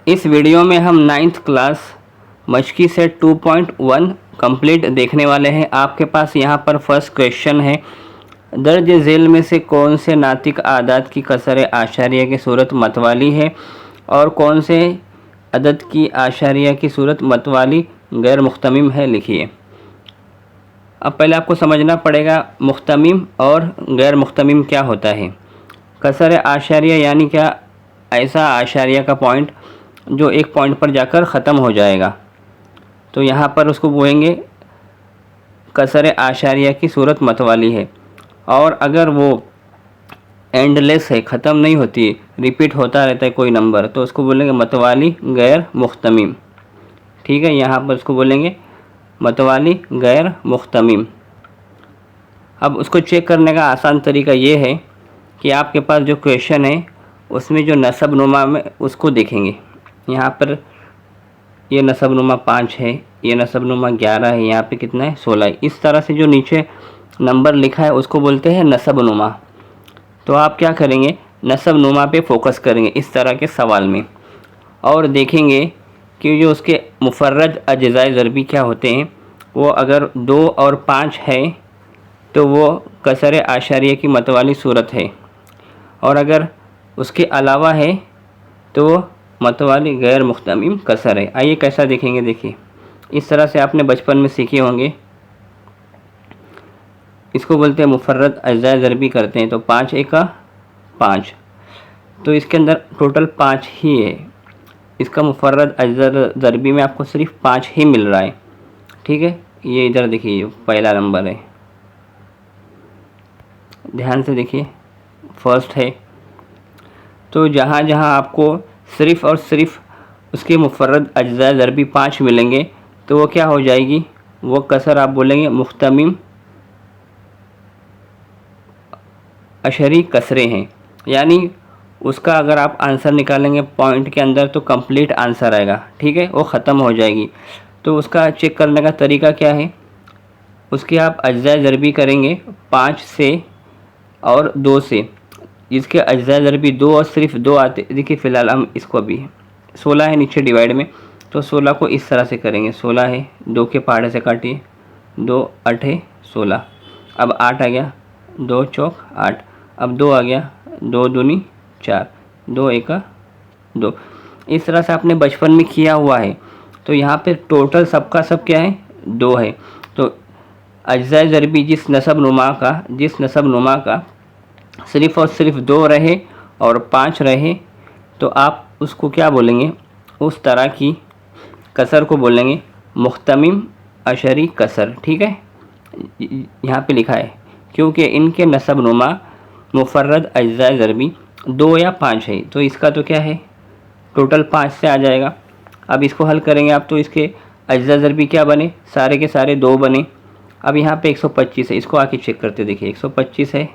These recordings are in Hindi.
इस वीडियो में हम 9th क्लास मशकी सेट 2.1 कंप्लीट देखने वाले हैं। आपके पास यहाँ पर फर्स्ट क्वेश्चन है, दर्ज झेल में से कौन से नातिक आदाद की कसर आशारिया की सूरत मतवाली है और कौन से अदद की आशारिया की सूरत मतवाली गैर मुख्तमिम है, लिखिए। अब पहले आपको समझना पड़ेगा मुख्तमिम और गैर मुख्तमिम क्या होता है। कसर आशारिया यानी क्या, ऐसा आशारिया का पॉइंट जो एक पॉइंट पर जाकर ख़त्म हो जाएगा, तो यहाँ पर उसको बोलेंगे कसर आशारिया की सूरत मतवाली है। और अगर वो एंडलेस है, ख़त्म नहीं होती, रिपीट होता रहता है कोई नंबर, तो उसको बोलेंगे मतवाली गैर मुख्तमिम। ठीक है, यहाँ पर उसको बोलेंगे मतवाली गैर मुख्तमिम। अब उसको चेक करने का आसान तरीका ये है कि आपके पास जो क्वेश्चन है उसमें जो नसब नुमा में उसको देखेंगे। यहाँ पर ये नसब नुमा 5 है, ये नसब नुमा 11 है, यहाँ पे कितना है 16 है। इस तरह से जो नीचे नंबर लिखा है उसको बोलते हैं नसब नुमा। तो आप क्या करेंगे, नसब नुमा पे फोकस करेंगे इस तरह के सवाल में, और देखेंगे कि जो उसके मुफर्रद अज्ज़ाए ज़रबी क्या होते हैं। वो अगर 2 और 5 है तो वो कसर आशारिया की मतवाली सूरत है, और अगर उसके अलावा है तो वो मतवाली गैर मुख्तमिम कसर है। आइए कैसा देखेंगे, देखिए। इस तरह से आपने बचपन में सीखे होंगे। इसको बोलते हैं मुफर्रद अज्ज़ाए ज़रबी करते हैं, तो 5 एका 5, तो इसके अंदर टोटल 5 ही है। इसका मुफर्रद अज्ज़ाए ज़रबी में आपको सिर्फ 5 ही मिल रहा है। ठीक है, ये इधर देखिए पहला नंबर है, ध्यान से देखिए, फर्स्ट है। तो जहाँ जहाँ आपको सिर्फ़ और सिर्फ उसके मुफर्रद अज्ज़ाए ज़रबी 5 मिलेंगे तो वो क्या हो जाएगी, वो कसर आप बोलेंगे मुख्तमिम अशरी कसरे हैं। यानी उसका अगर आप आंसर निकालेंगे पॉइंट के अंदर तो कंप्लीट आंसर आएगा। ठीक है, वो ख़त्म हो जाएगी। तो उसका चेक करने का तरीका क्या है, उसके आप अज्ज़ाए ज़रबी करेंगे 5 से और 2 से, जिसके अज्ज़ाए ज़रबी 2 और सिर्फ 2 आते। देखिए फ़िलहाल हम इसको अभी 16 है नीचे डिवाइड में, तो 16 को इस तरह से करेंगे। 16 है, 2 के पहाड़े से काटिए, 2 8 16। अब 8 आ गया, 2 चौक 8। अब 2 आ गया, 2 दूनी 4, 2 एका 2। इस तरह से आपने बचपन में किया हुआ है। तो यहाँ पे टोटल सबका सब क्या है, 2 है। तो अज्ज़ाए ज़रबी जिस नसब नुमा का सिर्फ़ और सिर्फ 2 रहे और 5 रहे, तो आप उसको क्या बोलेंगे, उस तरह की कसर को बोलेंगे मुख्तमिम अशरी कसर। ठीक है, यहाँ पे लिखा है क्योंकि इनके नसब नुमा मुफर्रद अज्ज़ाए ज़रबी 2 या 5 है, तो इसका तो क्या है टोटल 5 से आ जाएगा। अब इसको हल करेंगे आप, तो इसके अज्ज़ाए ज़रबी क्या बने, सारे के सारे 2 बने। अब यहाँ पे 125 है, इसको आके चेक करते देखिए, 125 है,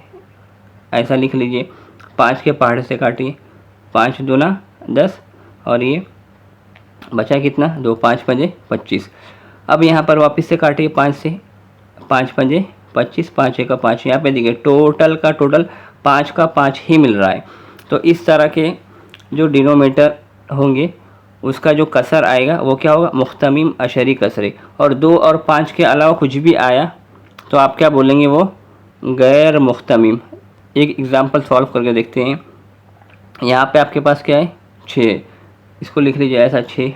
ऐसा लिख लीजिए। 5 के पहाड़े से काटिए, 5 दूना 10, और ये बचा कितना, 2 5 पंजे 25। अब यहाँ पर वापस से काटिए 5 से, 5 पंजे 25, 5 एका 5। यहाँ पे देखिए टोटल का टोटल 5 का 5 ही मिल रहा है। तो इस तरह के जो डिनोमीटर होंगे उसका जो कसर आएगा वो क्या होगा, मुख्तमिम अशरी कसरे। और 2 और 5 के अलावा कुछ भी आया तो आप क्या बोलेंगे, वो गैर मुख्तमिम। एक एग्ज़ाम्पल सॉल्व करके देखते हैं। यहाँ पे आपके पास क्या है, 6, इसको लिख लीजिए ऐसा 6।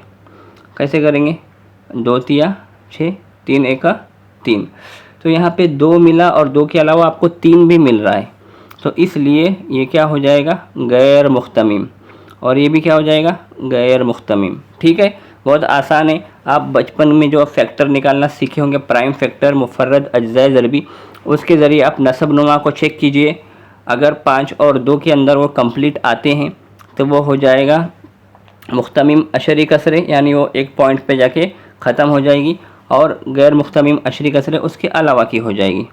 कैसे करेंगे, 2 तिया 6, 3 एका 3। तो यहाँ पे 2 मिला और 2 के अलावा आपको 3 भी मिल रहा है, तो इसलिए ये क्या हो जाएगा, गैर मुख्तमिम। और ये भी क्या हो जाएगा, गैर मुख्तमिम। ठीक है, बहुत आसान है। आप बचपन में जो फैक्टर निकालना सीखे होंगे, प्राइम फैक्टर, मुफर्रद अज्ज़ाए ज़रबी, उसके ज़रिए आप नसब नुमा को चेक कीजिए। अगर 5 और 2 के अंदर वो कंप्लीट आते हैं तो वो हो जाएगा मुख्तमिम अशरी कसरे, यानी वो एक पॉइंट पे जाके ख़त्म हो जाएगी। और गैर मुख्तमिम अशरी कसरे उसके अलावा की हो जाएगी।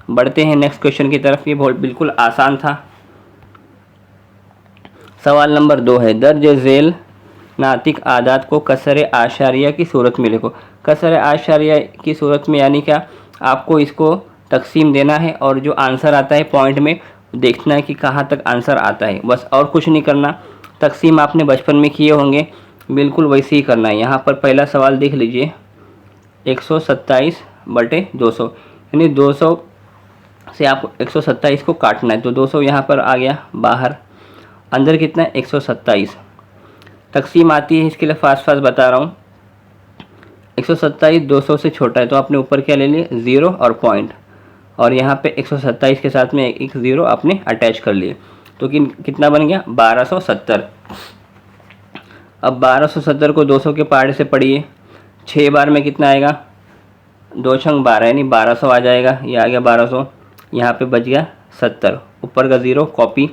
बढ़ते हैं नेक्स्ट क्वेश्चन की तरफ। ये बहुत बिल्कुल आसान था। सवाल नंबर 2 है, दर्ज झेल नातिक आदाद को कसर आशारिया की सूरत में लिखो। कसर आशारिया की सूरत में यानी क्या, आपको इसको तकसीम देना है और जो आंसर आता है पॉइंट में देखना है कि कहाँ तक आंसर आता है, बस और कुछ नहीं करना। तकसीम आपने बचपन में किए होंगे, बिल्कुल वैसे ही करना है। यहाँ पर पहला सवाल देख लीजिए, 127/200 यानी 200 से आपको 127 को काटना है, तो 200 यहाँ पर आ गया बाहर, अंदर कितना है 127। तकसीम आती है, इसके लिए फास्ट फास्ट बता रहा हूँ। 127 200 से छोटा है तो आपने ऊपर क्या ले लिए, ज़ीरो और पॉइंट, और यहाँ पे 127 के साथ में एक ज़ीरो आपने अटैच कर लिए, तो कितना बन गया 1270। अब 1270 को 200 के पहाड़े से पढ़िए, 6 बार में कितना आएगा, 2 छंग 12 यानी 1200 आ जाएगा। ये आ गया 1200, यहाँ पे बच गया 70, ऊपर का ज़ीरो कॉपी।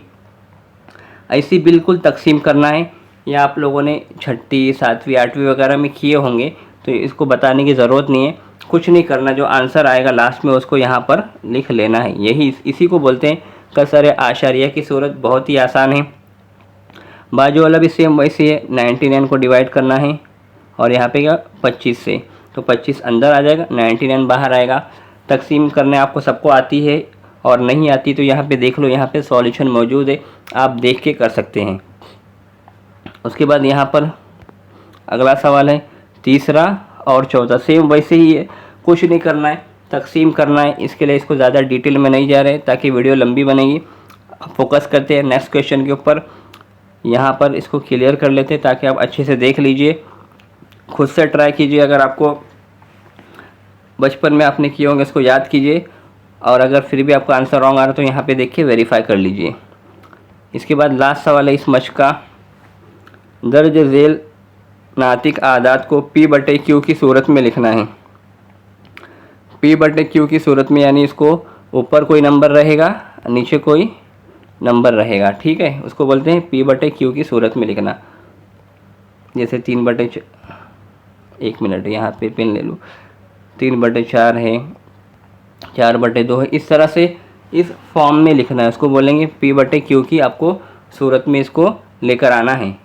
ऐसी बिल्कुल तकसीम करना है। ये आप लोगों ने छठी 7वीं 8वीं वगैरह में किए होंगे, तो इसको बताने की ज़रूरत नहीं है। कुछ नहीं करना, जो आंसर आएगा लास्ट में उसको यहाँ पर लिख लेना है। यही इसी को बोलते हैं कसर आशारिया की सूरत। बहुत ही आसान है। बाजू वाला भी सेम वैसे है, 99 को डिवाइड करना है और यहाँ पे क्या 25 से, तो 25 अंदर आ जाएगा, 99 बाहर आएगा। तकसीम करने आपको सबको आती है, और नहीं आती तो यहाँ पे देख लो, यहाँ पे सॉल्यूशन मौजूद है, आप देख के कर सकते हैं। उसके बाद यहाँ पर अगला सवाल है, तीसरा और चौथा सेम वैसे ही है, कुछ नहीं करना है, तकसीम करना है। इसके लिए इसको ज़्यादा डिटेल में नहीं जा रहे ताकि वीडियो लंबी बनेगी। फोकस करते हैं नेक्स्ट क्वेश्चन के ऊपर। यहाँ पर इसको क्लियर कर लेते हैं ताकि आप अच्छे से देख लीजिए, खुद से ट्राई कीजिए। अगर आपको बचपन में आपने किए होंगे इसको याद कीजिए, और अगर फिर भी आपका आंसर रॉन्ग आ रहा है तो यहाँ पे देख के वेरीफाई कर लीजिए। इसके बाद लास्ट सवाल है इस मश्क का, दर्ज झेल नातिक आदात को P/Q की सूरत में लिखना है। P/Q की सूरत में यानी इसको ऊपर कोई नंबर रहेगा, नीचे कोई नंबर रहेगा, ठीक है, उसको बोलते हैं P/Q की सूरत में लिखना। जैसे 3/4, 1 मिनट यहाँ पे पेन ले लूँ, 3/4 है, 4/2 है, इस तरह से इस फॉर्म में लिखना है। उसको बोलेंगे P/Q की आपको सूरत में इसको लेकर आना है।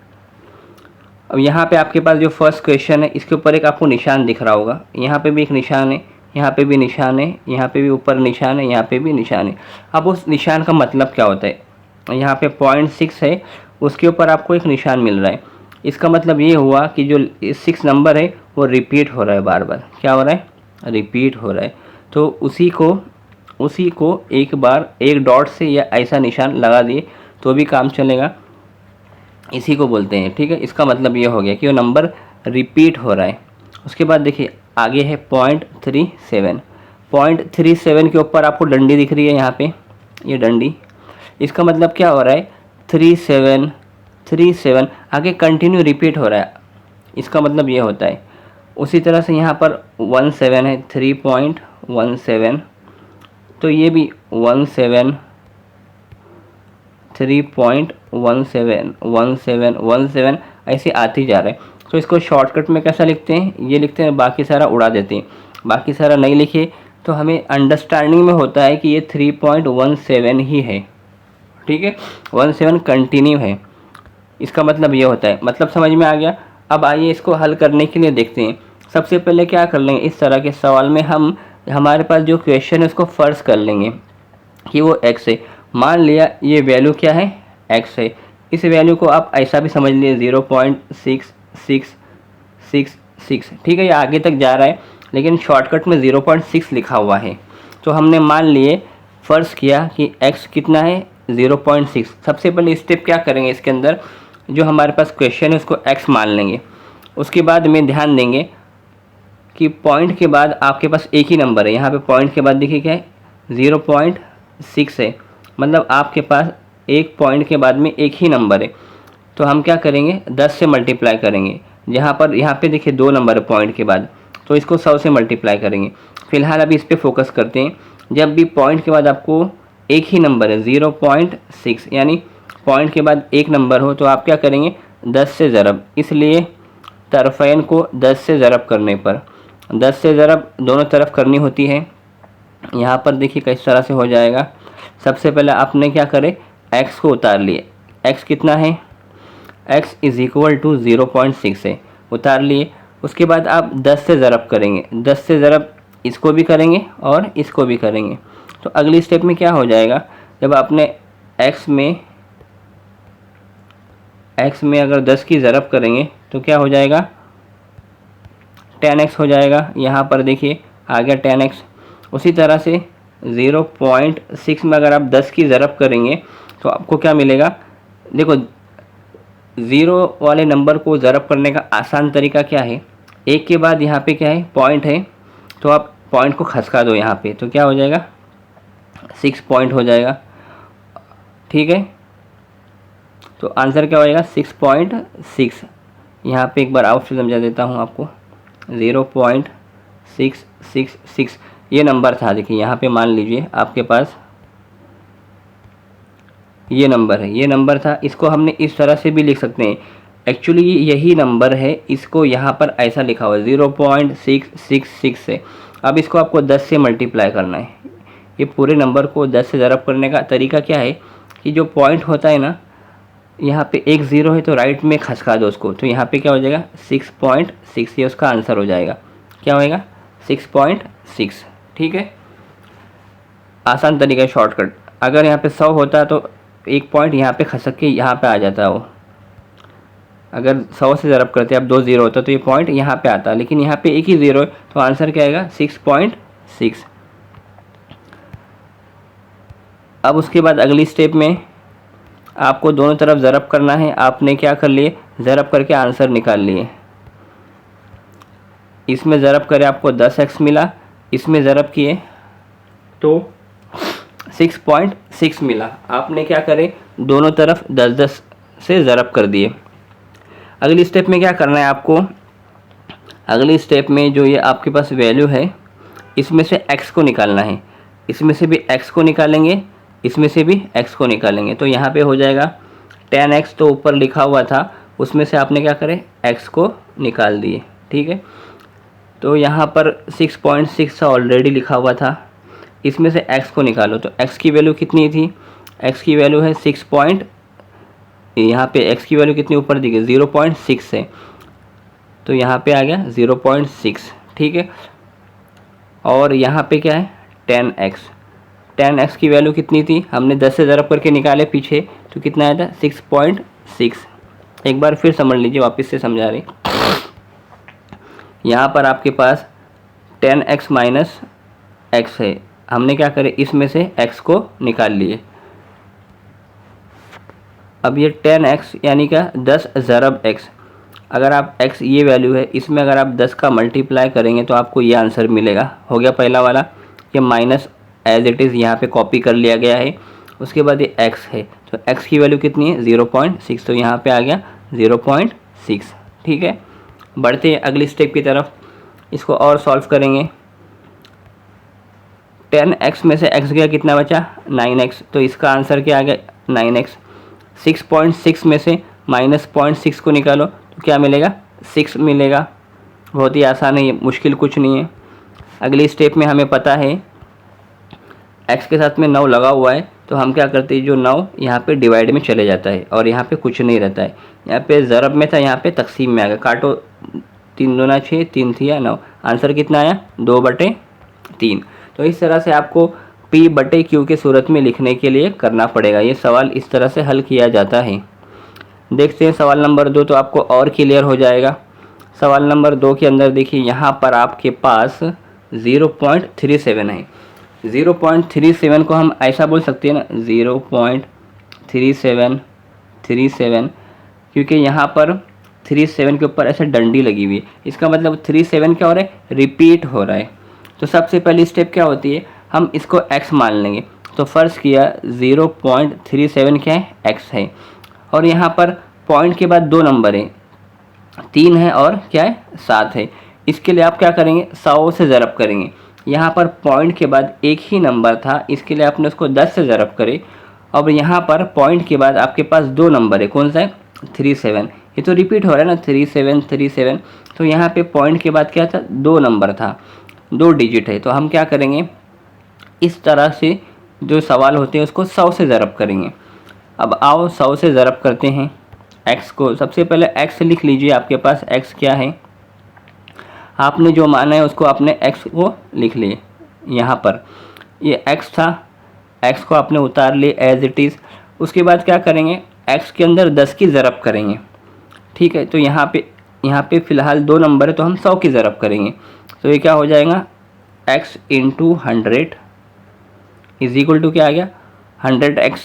अब यहाँ पे आपके पास जो फर्स्ट क्वेश्चन है इसके ऊपर एक आपको निशान दिख रहा होगा, यहाँ पे भी एक निशान है, यहाँ पे भी निशान है, यहाँ पे भी ऊपर निशान है, यहाँ पे भी निशान है। अब उस निशान का मतलब क्या होता है, यहाँ पे 0.6 है, उसके ऊपर आपको एक निशान मिल रहा है। इसका मतलब ये हुआ कि जो 6 नंबर है वो रिपीट हो रहा है, बार बार क्या हो रहा है, रिपीट हो रहा है। तो उसी को एक बार एक डॉट से या ऐसा निशान लगा दिए तो भी काम चलेगा, इसी को बोलते हैं, ठीक है। इसका मतलब ये हो गया कि वो नंबर रिपीट हो रहा है। उसके बाद देखिए आगे है 0.37। 0.37 के ऊपर आपको डंडी दिख रही है, यहाँ पे ये डंडी, इसका मतलब क्या हो रहा है 37 आगे कंटिन्यू रिपीट हो रहा है, इसका मतलब ये होता है। उसी तरह से यहाँ पर 17 है, 3.17, तो ये भी 3.17 ऐसे आती जा रहा है। तो इसको शॉर्टकट में कैसा लिखते हैं, ये लिखते हैं, बाकी सारा उड़ा देते हैं। बाकी सारा नहीं लिखे तो हमें अंडरस्टैंडिंग में होता है कि ये 3.17 ही है, ठीक है, 17 कंटिन्यू है, इसका मतलब ये होता है। मतलब समझ में आ गया। अब आइए इसको हल करने के लिए देखते हैं। सबसे पहले क्या कर लेंगे, इस तरह के सवाल में हम हमारे पास जो क्वेश्चन है उसको फ़र्ज कर लेंगे कि वो x है। मान लिया ये वैल्यू क्या है, x है। इस वैल्यू को आप ऐसा भी समझ लिए 0.6666, ठीक है, ये आगे तक जा रहा है लेकिन शॉर्टकट में 0.6 लिखा हुआ है। तो हमने मान लिए, फ़र्ज़ किया कि x कितना है 0.6। सबसे पहले स्टेप क्या करेंगे, इसके अंदर जो हमारे पास क्वेश्चन है उसको x मान लेंगे। उसके बाद में ध्यान देंगे कि पॉइंट के बाद आपके पास एक ही नंबर है, यहाँ पे पॉइंट के बाद देखिए क्या है 0.6 है, मतलब आपके पास एक पॉइंट के बाद में एक ही नंबर है। तो हम क्या करेंगे 10 से मल्टीप्लाई करेंगे। यहाँ पे देखिए 2 नंबर है पॉइंट के बाद, तो इसको 100 से मल्टीप्लाई करेंगे। फिलहाल अभी इस पर फोकस करते हैं। जब भी पॉइंट के बाद आपको एक ही नंबर है 0.6 यानी पॉइंट के बाद एक नंबर हो, तो आप क्या करेंगे 10 से ज़रब, इसलिए तरफ़ैन को 10 से ज़रब करने पर 10 से ज़रब दोनों तरफ करनी होती है। यहाँ पर देखिए किस तरह से हो जाएगा। सबसे पहले आपने क्या करे, x को उतार लिए, x कितना है, x इज़ इक्वल टू 0.6 है, उतार लिए। उसके बाद आप 10 से ज़रब करेंगे, 10 से ज़रब इसको भी करेंगे और इसको भी करेंगे। तो अगली स्टेप में क्या हो जाएगा, जब आपने x में अगर 10 की ज़रब करेंगे तो क्या हो जाएगा 10x हो जाएगा। यहाँ पर देखिए आ गया 10x। उसी तरह से 0.6 में अगर आप 10 की ज़रब करेंगे तो आपको क्या मिलेगा। देखो ज़ीरो वाले नंबर को ज़रब करने का आसान तरीका क्या है, एक के बाद यहाँ पे क्या है पॉइंट है, तो आप पॉइंट को खसका दो यहाँ पे, तो क्या हो जाएगा 6 पॉइंट हो जाएगा। ठीक है, तो आंसर क्या हो जाएगा 6.6। यहाँ पे एक बार आउट से समझा देता हूँ आपको। 0.666 ये नंबर था। देखिए यहाँ पे मान लीजिए आपके पास ये नंबर है, ये नंबर था। इसको हमने इस तरह से भी लिख सकते हैं, एक्चुअली यही नंबर है, इसको यहाँ पर ऐसा लिखा हुआ है 0.666 से। अब इसको आपको 10 से मल्टीप्लाई करना है। ये पूरे नंबर को 10 से ज़रब करने का तरीका क्या है कि जो पॉइंट होता है ना, यहाँ पे एक ज़ीरो है तो राइट में खसका दो उसको, तो यहाँ पे क्या हो जाएगा 6.6, ये उसका आंसर हो जाएगा। क्या होएगा 6.6। ठीक है, आसान तरीका है, शॉर्टकट। अगर यहाँ पे 100 होता तो एक पॉइंट यहाँ पे खसक के यहाँ पे आ जाता है वो। अगर 100 से ज़रब करते अब 2 ज़ीरो होता तो ये पॉइंट यहाँ पे आता, लेकिन यहाँ पे एक ही ज़ीरो है तो आंसर क्या आएगा 6.6। अब उसके बाद अगली स्टेप में आपको दोनों तरफ ज़रब करना है। आपने क्या कर लिए, ज़रब करके आंसर निकाल लिए। इसमें ज़रब करे आपको 10x मिला, इसमें ज़रब किए तो 6.6 मिला। आपने क्या करे दोनों तरफ 10-10 से ज़रब कर दिए। अगली स्टेप में क्या करना है आपको, अगली स्टेप में जो ये आपके पास वैल्यू है इसमें से x को निकालना है। इसमें से भी x को निकालेंगे, इसमें से भी x को निकालेंगे, तो यहाँ पे हो जाएगा 10x तो ऊपर लिखा हुआ था, उसमें से आपने क्या करे x को निकाल दिए। ठीक है, तो यहाँ पर 6.6 ऑलरेडी लिखा हुआ था, इसमें से x को निकालो तो x की वैल्यू कितनी थी, x की वैल्यू है 6 पॉइंट, यहाँ पे x की वैल्यू कितनी ऊपर दी गई 0.6 है, तो यहाँ पे आ गया 0.6। ठीक है, और यहाँ पे क्या है 10x की वैल्यू कितनी थी, हमने 10 से ज़रब करके निकाले पीछे, तो कितना आया था 6.6। एक बार फिर समझ लीजिए, वापस से समझा रही। यहाँ पर आपके पास 10x माइनस x है, हमने क्या करे इसमें से x को निकाल लिए। अब ये 10x यानी क्या 10 ज़रब x, अगर आप x ये वैल्यू है, इसमें अगर आप 10 का मल्टीप्लाई करेंगे तो आपको ये आंसर मिलेगा। हो गया पहला वाला, ये माइनस एज इट इज़ यहाँ पे कॉपी कर लिया गया है। उसके बाद ये x है, तो x की वैल्यू कितनी है 0.6, तो यहाँ पे आ गया 0.6। ठीक है, बढ़ते हैं अगली स्टेप की तरफ, इसको और सॉल्व करेंगे। 10x में से x गया कितना बचा 9x, तो इसका आंसर क्या आ गया 9x। 6.6 में से माइनस 0.6 को निकालो तो क्या मिलेगा 6 मिलेगा। बहुत ही आसान है, ये मुश्किल कुछ नहीं है। अगली स्टेप में हमें पता है x के साथ में 9 लगा हुआ है, तो हम क्या करते हैं जो 9 यहाँ पे डिवाइड में चले जाता है और यहाँ पे कुछ नहीं रहता है। यहाँ पे ज़रब में था, यहाँ पे तकसीम में आ गया। काटो 3 दूना 6, 3 थिया 9, आंसर कितना आया 2/3। तो इस तरह से आपको P/Q के सूरत में लिखने के लिए करना पड़ेगा। ये सवाल इस तरह से हल किया जाता है। देखते हैं सवाल नंबर 2, तो आपको और क्लियर हो जाएगा। सवाल नंबर 2 के अंदर देखिए यहाँ पर आपके पास 0.37 है। 0.37 को हम ऐसा बोल सकते हैं ना 0.3737, क्योंकि यहाँ पर 37 के ऊपर ऐसे डंडी लगी हुई है, इसका मतलब 37 क्या हो रहा है रिपीट हो रहा है। तो सबसे पहली स्टेप क्या होती है, हम इसको x मान लेंगे। तो फ़र्ज़ किया 0.37 क्या है x है, और यहाँ पर पॉइंट के बाद 2 नंबर है, 3 है और क्या है 7 है। इसके लिए आप क्या करेंगे 100 से ज़रब करेंगे। यहाँ पर पॉइंट के बाद एक ही नंबर था, इसके लिए आपने उसको 10 से ज़रब करे। अब यहाँ पर पॉइंट के बाद आपके पास 2 नंबर है, कौन सा है 37, ये तो रिपीट हो रहा है ना 3737। तो यहाँ पे पॉइंट के बाद क्या था 2 नंबर था, 2 डिजिट है। तो हम क्या करेंगे इस तरह से जो सवाल होते हैं उसको 100 से ज़रब करेंगे। अब आओ 100 से ज़रब करते हैं x को। सबसे पहले x लिख लीजिए, आपके पास x क्या है, आपने जो माना है उसको आपने x को लिख लिए। यहाँ पर ये x था, x को आपने उतार लिए एज इट इज़। उसके बाद क्या करेंगे x के अंदर 10 की ज़रब करेंगे। ठीक है, तो यहाँ पे यहाँ पे फ़िलहाल 2 नंबर है तो हम 100 की ज़रब करेंगे। तो ये क्या हो जाएगा, x into 100 is equal to क्या आ गया 100x।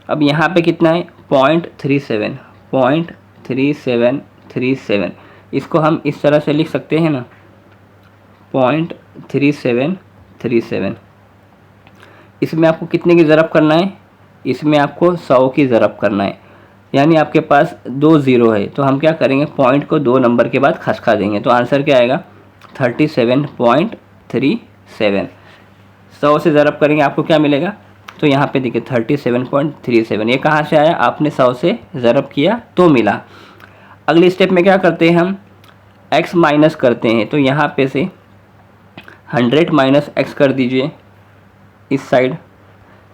अब यहाँ पे कितना है 0.37 इसको हम इस तरह से लिख सकते हैं ना 0.3737। इसमें आपको कितने की ज़रब करना है, इसमें आपको 100 की ज़रब करना है। यानी आपके पास 2 ज़ीरो है तो हम क्या करेंगे पॉइंट को 2 नंबर के बाद खसका देंगे। तो आंसर क्या आएगा 37.37। 100 से ज़रब करेंगे आपको क्या मिलेगा, तो यहाँ पे देखिए 37.37। ये कहाँ से आया, आपने 100 से ज़रब किया तो मिला। अगली स्टेप में क्या करते हैं हम x माइनस करते हैं। तो यहाँ पे से 100 माइनस x कर दीजिए इस साइड।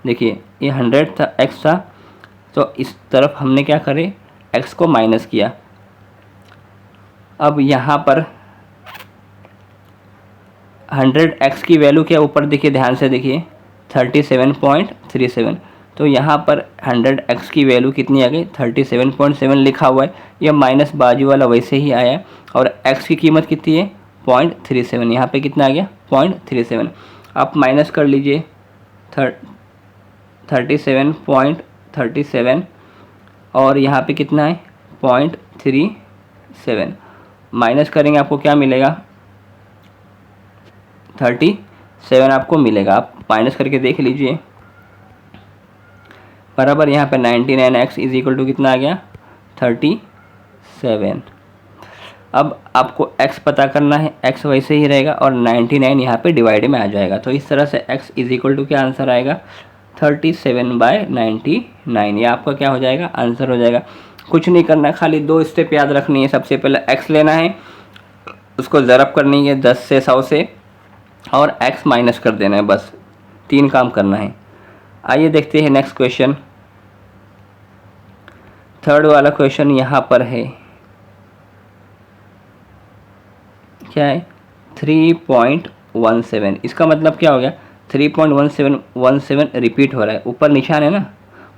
देखिए ये 100 था, x था, तो इस तरफ हमने क्या करे x को माइनस किया। अब यहाँ पर 100x की वैल्यू क्या ऊपर देखिए, ध्यान से देखिए 37.37। तो यहाँ पर 100x की वैल्यू कितनी आ गई 37.7 लिखा हुआ है, यह माइनस बाजू वाला वैसे ही आया और x की कीमत कितनी है 0.37। यहाँ पे कितना आ गया 0.37। आप माइनस कर लीजिए 37.37 और यहाँ पे कितना है 0.37 माइनस करेंगे आपको क्या मिलेगा 37 आपको मिलेगा। आप माइनस करके देख लीजिए बराबर। यहाँ पे 99x इज इक्वल टू कितना आ गया 37। अब आपको x पता करना है, x वैसे ही रहेगा और 99 यहाँ पे डिवाइड में आ जाएगा। तो इस तरह से x इज इक्वल टू क्या आंसर आएगा 37/99। ये आपका क्या हो जाएगा आंसर हो जाएगा। कुछ नहीं करना, खाली 2 स्टेप याद रखनी है। सबसे पहले x लेना है, उसको ज़रब करनी है 10 से 100 से और x माइनस कर देना है, बस 3 काम करना है। आइए देखते हैं नेक्स्ट क्वेश्चन। थर्ड वाला क्वेश्चन यहाँ पर है, क्या है 3.17। इसका मतलब क्या हो गया 3.17 रिपीट हो रहा है, ऊपर निशान है ना,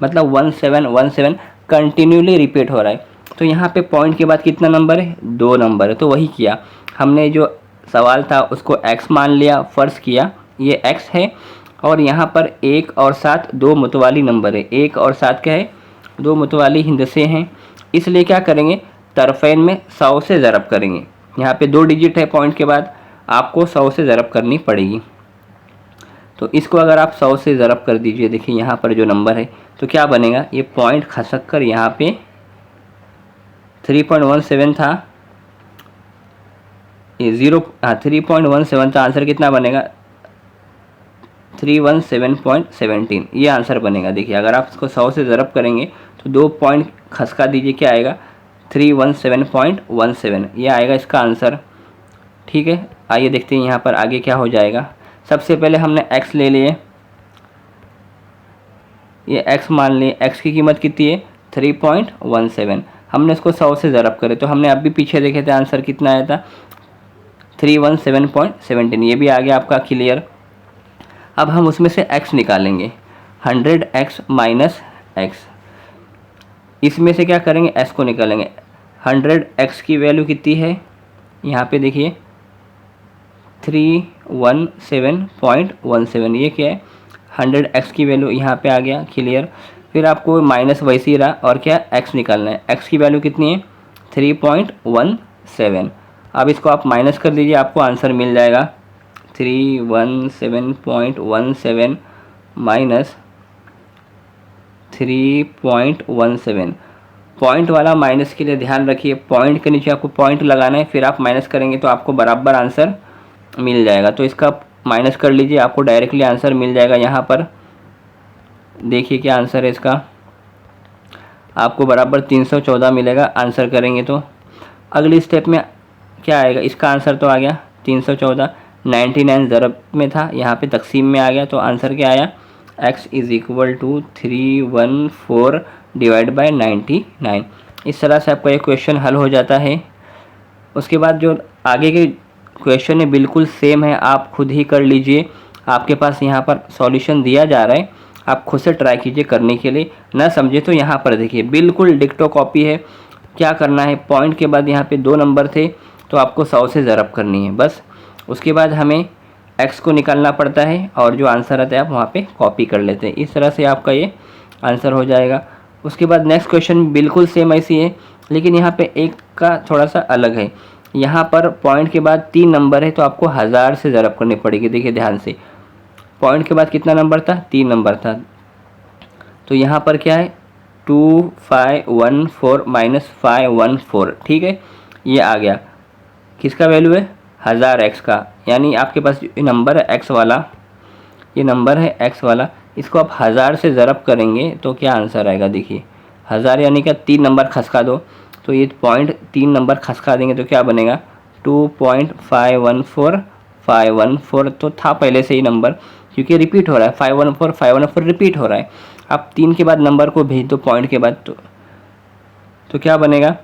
मतलब 1717 कंटिन्यूली रिपीट हो रहा है। तो यहाँ पे पॉइंट के बाद कितना नंबर है 2 नंबर है। तो वही किया हमने, जो सवाल था उसको x मान लिया, फ़र्ज़ किया ये x है और यहाँ पर 1 और 7 2 मुतवाली नंबर है। 1 और 7 क्या है 2 मुतवाली हिंदसे हैं, इसलिए क्या करेंगे तरफ़ैन में 100 से ज़रब करेंगे। यहाँ पे 2 डिजिट है पॉइंट के बाद, आपको 100 से ज़रब करनी पड़ेगी। तो इसको अगर आप 100 से ज़रब कर दीजिए, देखिए यहाँ पर जो नंबर है तो क्या बनेगा, ये पॉइंट खसक कर यहाँ पे 3.17 था, ये 3.17 था। आंसर कितना बनेगा 317.17, ये आंसर बनेगा। देखिए अगर आप इसको 100 से ज़रब करेंगे तो 2 पॉइंट खसका दीजिए, क्या आएगा 317.17, ये आएगा इसका आंसर। ठीक है, आइए देखते हैं यहाँ पर आगे क्या हो जाएगा। सबसे पहले हमने x ले लिए, ये x मान लिए, x की कीमत कितनी है 3.17। हमने इसको 100 से ज़रब करे तो हमने अभी पीछे देखे थे आंसर कितना आया था 317.17, ये भी आ गया आपका क्लियर। अब हम उसमें से x निकालेंगे 100x माइनस x, इसमें से क्या करेंगे s को निकालेंगे। 100x की वैल्यू कितनी है, यहाँ पे देखिए 317.17, ये क्या है 100x की वैल्यू यहाँ पे आ गया क्लियर। फिर आपको माइनस वैसे ही रहा और क्या x निकालना है। x की वैल्यू कितनी है 3.17। अब इसको आप माइनस कर दीजिए, आपको आंसर मिल जाएगा 317.17 माइनस 3.17। पॉइंट वाला माइनस के लिए ध्यान रखिए, पॉइंट के नीचे आपको पॉइंट लगाना है, फिर आप माइनस करेंगे तो आपको बराबर आंसर मिल जाएगा। तो इसका माइनस कर लीजिए, आपको डायरेक्टली आंसर मिल जाएगा। यहाँ पर देखिए क्या आंसर है इसका, आपको बराबर 314 मिलेगा आंसर करेंगे तो। अगली स्टेप में क्या आएगा, इसका आंसर तो आ गया 314, 99 ज़रब में था, यहाँ पे तकसीम में आ गया। तो आंसर क्या आया x is equal to 314 divide by 99। इस तरह से आपका ये क्वेश्चन हल हो जाता है। उसके बाद जो आगे के क्वेश्चन है बिल्कुल सेम है, आप खुद ही कर लीजिए। आपके पास यहाँ पर सॉल्यूशन दिया जा रहा है, आप खुद से ट्राई कीजिए करने के लिए। ना समझे तो यहाँ पर देखिए बिल्कुल डिक्टो कॉपी है। क्या करना है, पॉइंट के बाद यहाँ पे 2 नंबर थे तो आपको 100 से ज़रब करनी है बस। उसके बाद हमें x को निकालना पड़ता है और जो आंसर आता है आप वहाँ पे कॉपी कर लेते हैं। इस तरह से आपका ये आंसर हो जाएगा। उसके बाद नेक्स्ट क्वेश्चन बिल्कुल सेम ऐसी है, लेकिन यहाँ पे एक का थोड़ा सा अलग है। यहाँ पर पॉइंट के बाद 3 नंबर है तो आपको 1000 से ज़रब करनी पड़ेगी। देखिए ध्यान से, पॉइंट के बाद कितना नंबर था, 3 नंबर था, तो यहाँ पर क्या है 2514 माइनस 514, ठीक है, ये आ गया। किसका वैल्यू है, 1000 x का, यानी आपके पास ये नंबर है x वाला, ये नंबर है x वाला, इसको आप 1000 से ज़रब करेंगे तो क्या आंसर आएगा। देखिए 1000 यानी क्या, 3 नंबर खसका दो, तो ये पॉइंट 3 नंबर खसका देंगे तो क्या बनेगा 2.514514, तो था पहले से ही नंबर, क्योंकि रिपीट हो रहा है, 514 रिपीट हो रहा है। आप 3 के बाद नंबर को भेज दो पॉइंट के बाद, तो क्या बनेगा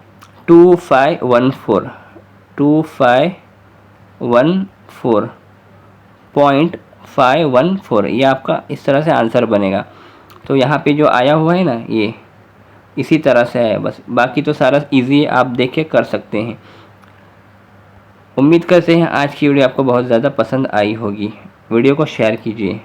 2514.514, ये आपका इस तरह से आंसर बनेगा। तो यहाँ पे जो आया हुआ है ना, ये इसी तरह से है बस, बाकी तो सारा इजी है, आप देख के कर सकते हैं। उम्मीद करते हैं आज की वीडियो आपको बहुत ज़्यादा पसंद आई होगी। वीडियो को शेयर कीजिए।